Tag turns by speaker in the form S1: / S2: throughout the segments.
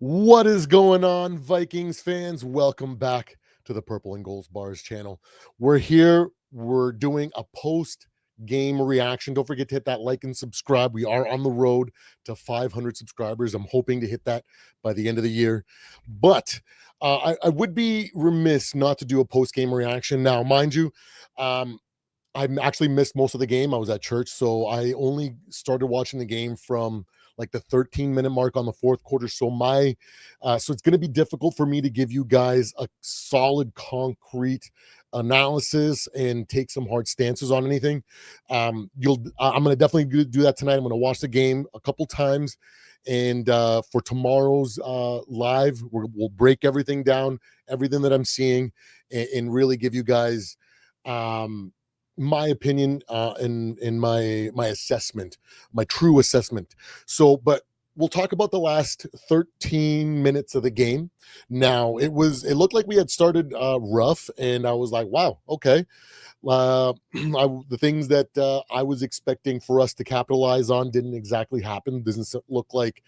S1: What is going on, Vikings fans? Welcome back to the Purple and Gold Bars channel. We're here. We're doing a post game reaction. Don't forget to hit that like and subscribe. We are on the road to 500 subscribers. I'm hoping to hit that by the end of the year. But I would be remiss not to do a post game reaction. Now, mind you, I actually missed most of the game. I was at church, so I only started watching the game from like the 13-minute mark on the fourth quarter. So it's going to be difficult for me to give you guys a solid, concrete analysis and take some hard stances on anything. I'm going to definitely do that tonight. I'm going to watch the game a couple times, and for tomorrow's live, we'll break everything down, everything that I'm seeing, and really give you guys my opinion and my assessment, my true assessment. But we'll talk about the last 13 minutes of the game. Now, it looked like we had started rough, and I was like, wow, okay. The things that I was expecting for us to capitalize on didn't exactly happen. Doesn't look like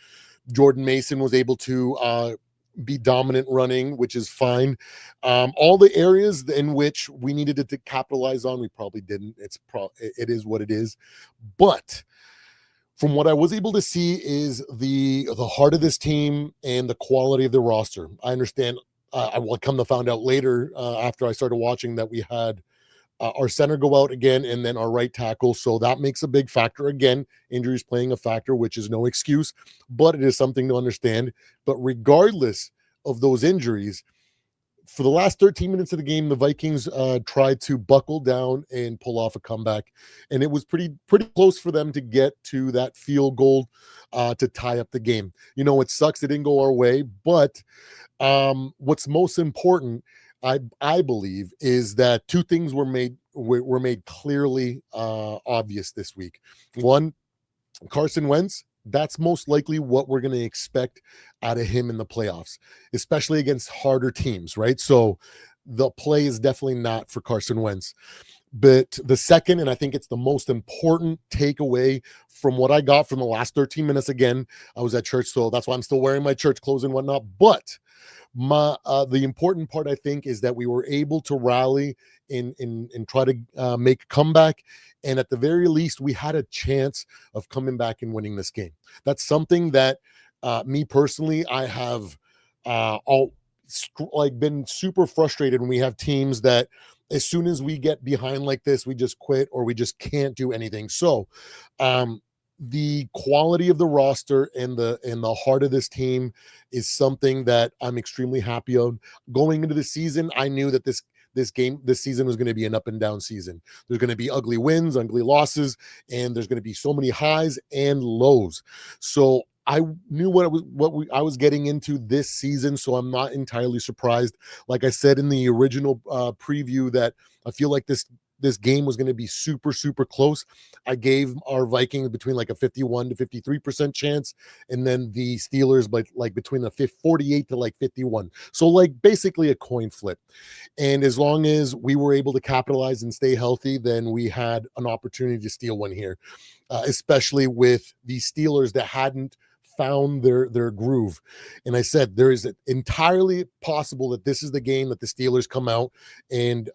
S1: Jordan Mason was able to be dominant running, which is fine. All the areas in which we needed to capitalize on, we probably didn't. It is what it is. But from what I was able to see is the heart of this team and the quality of the roster. I understand. I will come to find out later after I started watching that we had our center go out again, and then our right tackle. So that makes a big factor. Again, injuries playing a factor, which is no excuse, but it is something to understand. But regardless of those injuries, for the last 13 minutes of the game, the Vikings tried to buckle down and pull off a comeback, and it was pretty close for them to get to that field goal to tie up the game. You know, it sucks it didn't go our way, but what's most important, I believe, is that two things were made clearly obvious this week. One, Carson Wentz. That's most likely what we're going to expect out of him in the playoffs, especially against harder teams, right? So the play is definitely not for Carson Wentz. But the second, and I think it's the most important takeaway from what I got from the last 13 minutes, again, I was at church, so that's why I'm still wearing my church clothes and whatnot. But the important part, I think, is that we were able to rally and try to make a comeback, and at the very least we had a chance of coming back and winning this game. That's something that me personally, I have all been super frustrated when we have teams that as soon as we get behind like this, we just quit or we just can't do anything. So the quality of the roster and the heart of this team is something that I'm extremely happy on. Going into the season, I knew that this season was going to be an up and down season. There's going to be ugly wins, ugly losses, and there's going to be so many highs and lows. So I knew I was getting into this season, so I'm not entirely surprised. Like I said in the original preview, that I feel like this game was going to be super close. I gave our Vikings between like a 51 to 53% chance, and then the Steelers like between a 48 to like 51. So like basically a coin flip. And as long as we were able to capitalize and stay healthy, then we had an opportunity to steal one here, especially with the Steelers that hadn't found their groove. And I said there is entirely possible that this is the game that the Steelers come out and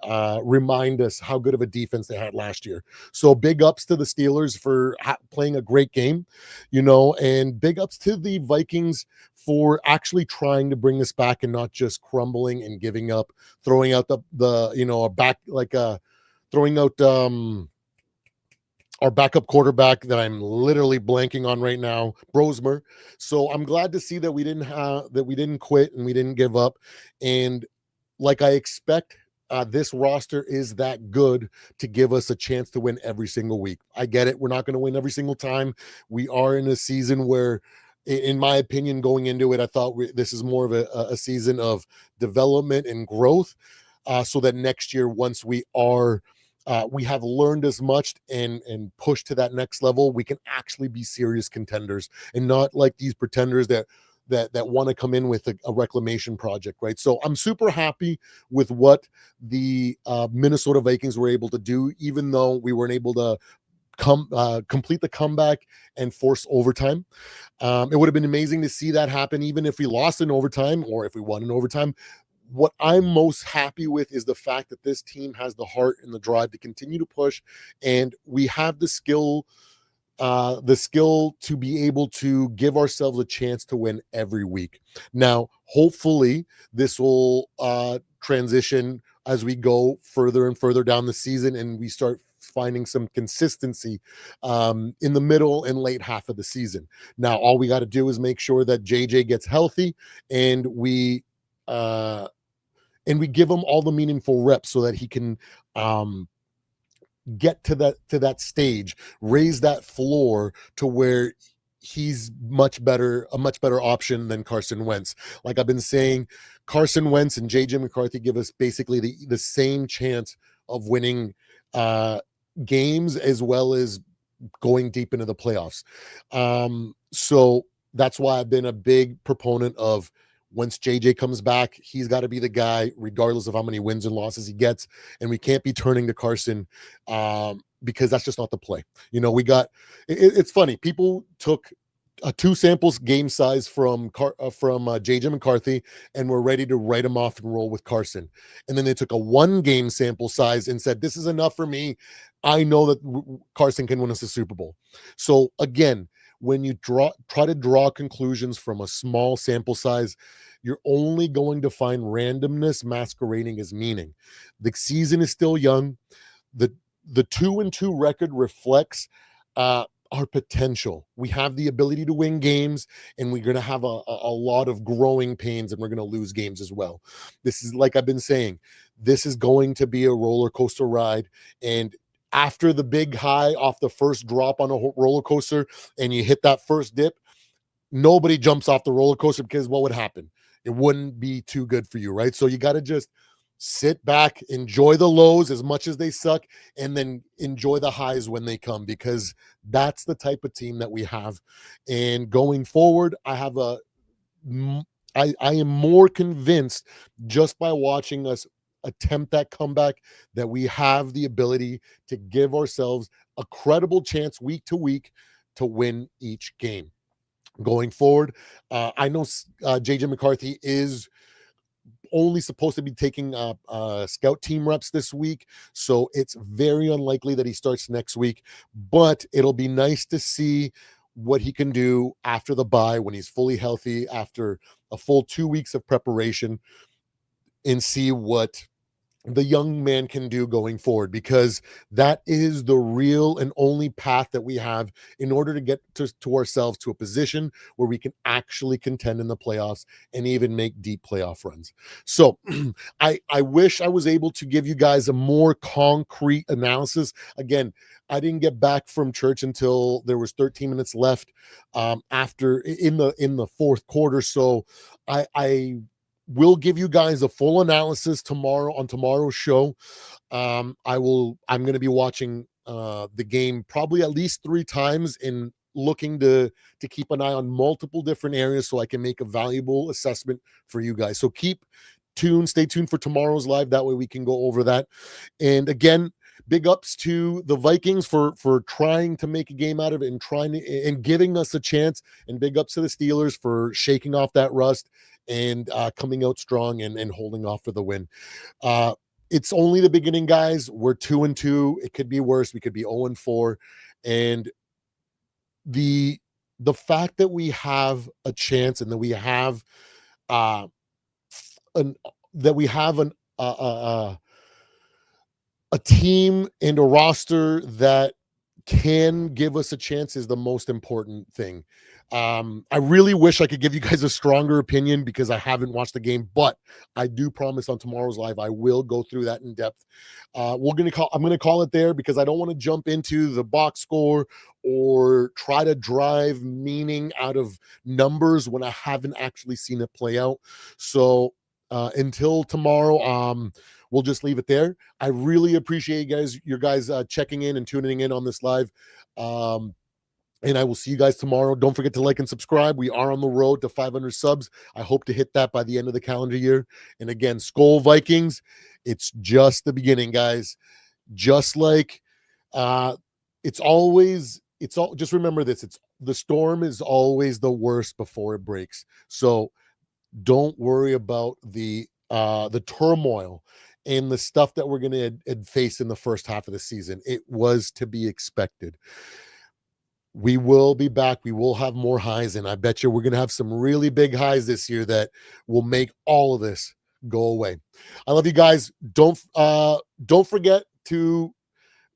S1: remind us how good of a defense they had last year. So big ups to the Steelers for playing a great game, and big ups to the Vikings for actually trying to bring this back and not just crumbling and giving up, throwing out throwing out our backup quarterback that I'm literally blanking on right now, Brosmer. So I'm glad to see that we didn't quit and we didn't give up. And like I expect, this roster is that good to give us a chance to win every single week. I get it. We're not going to win every single time. We are in a season where, in my opinion, going into it, I thought this is more of a season of development and growth, so that next year, once we have learned as much and pushed to that next level, we can actually be serious contenders and not like these pretenders that want to come in with a reclamation project, right? So I'm super happy with what the Minnesota Vikings were able to do, even though we weren't able to complete the comeback and force overtime. It would have been amazing to see that happen, even if we lost in overtime or if we won in overtime. What I'm most happy with is the fact that this team has the heart and the drive to continue to push, and we have the skill to be able to give ourselves a chance to win every week. Now, hopefully, this will transition as we go further and further down the season, and we start finding some consistency in the middle and late half of the season. Now, all we got to do is make sure that JJ gets healthy, and uh, we give him all the meaningful reps so that he can get to that stage, raise that floor to where he's a much better option than Carson Wentz. Like I've been saying, Carson Wentz and JJ McCarthy give us basically the same chance of winning games as well as going deep into the playoffs. So that's why I've been a big proponent of, once JJ comes back, he's got to be the guy, regardless of how many wins and losses he gets. And we can't be turning to Carson because that's just not the play. You know, it's funny. People took a 2 samples game size from JJ McCarthy and were ready to write him off and roll with Carson. And then they took a 1 game sample size and said, this is enough for me. I know that Carson can win us a Super Bowl. So again, when you try to draw conclusions from a small sample size, you're only going to find randomness masquerading as meaning. The season is still young. The 2-2 record reflects our potential. We have the ability to win games, and we're going to have a lot of growing pains, and we're going to lose games as well. This is, like I've been saying, this is going to be a roller coaster ride. And after the big high off the first drop on a roller coaster and you hit that first dip, nobody jumps off the roller coaster, because what would happen? It wouldn't be too good for you, right? So you got to just sit back, enjoy the lows as much as they suck, and then enjoy the highs when they come, because that's the type of team that we have. And going forward, I am more convinced, just by watching us attempt that comeback, that we have the ability to give ourselves a credible chance week to week to win each game. Going forward, I know JJ McCarthy is only supposed to be taking scout team reps this week, so it's very unlikely that he starts next week, but it'll be nice to see what he can do after the bye, when he's fully healthy after a full 2 weeks of preparation, and see what the young man can do going forward, because that is the real and only path that we have in order to get to ourselves to a position where we can actually contend in the playoffs and even make deep playoff runs. So I wish I was able to give you guys a more concrete analysis. Again, I didn't get back from church until there was 13 minutes left after in the fourth quarter. So I will give you guys a full analysis tomorrow on tomorrow's show. I'm going to be watching the game probably at least 3 times, and looking to keep an eye on multiple different areas so I can make a valuable assessment for you guys. So stay tuned for tomorrow's live. That way we can go over that. And again, big ups to the Vikings for trying to make a game out of it and giving us a chance, and big ups to the Steelers for shaking off that rust and coming out strong and holding off for the win. It's only the beginning, guys. We're 2-2. It could be worse. We could be 0-4. And the fact that we have a chance, and that we have a team and a roster that can give us a chance, is the most important thing. I really wish I could give you guys a stronger opinion, because I haven't watched the game, but I do promise on tomorrow's live I will go through that in depth. I'm going to call it there, because I don't want to jump into the box score or try to drive meaning out of numbers when I haven't actually seen it play out. So until tomorrow, we'll just leave it there. I really appreciate your guys checking in and tuning in on this live. And I will see you guys tomorrow. Don't forget to like and subscribe. We are on the road to 500 subs. I hope to hit that by the end of the calendar year. And again, Skol Vikings, it's just the beginning, guys. Just like it's all just remember this, it's the storm is always the worst before it breaks. So don't worry about the turmoil and the stuff that we're going to face in the first half of the season. It was to be expected. We will be back. We will have more highs, and I bet you we're going to have some really big highs this year that will make all of this go away. I love you guys. Don't forget to,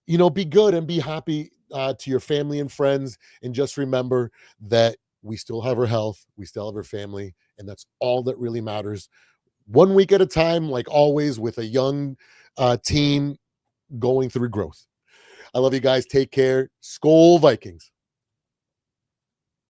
S1: be good and be happy to your family and friends, and just remember that we still have our health, we still have our family, and that's all that really matters. One week at a time, like always, with a young team going through growth. I love you guys. Take care. Skol Vikings.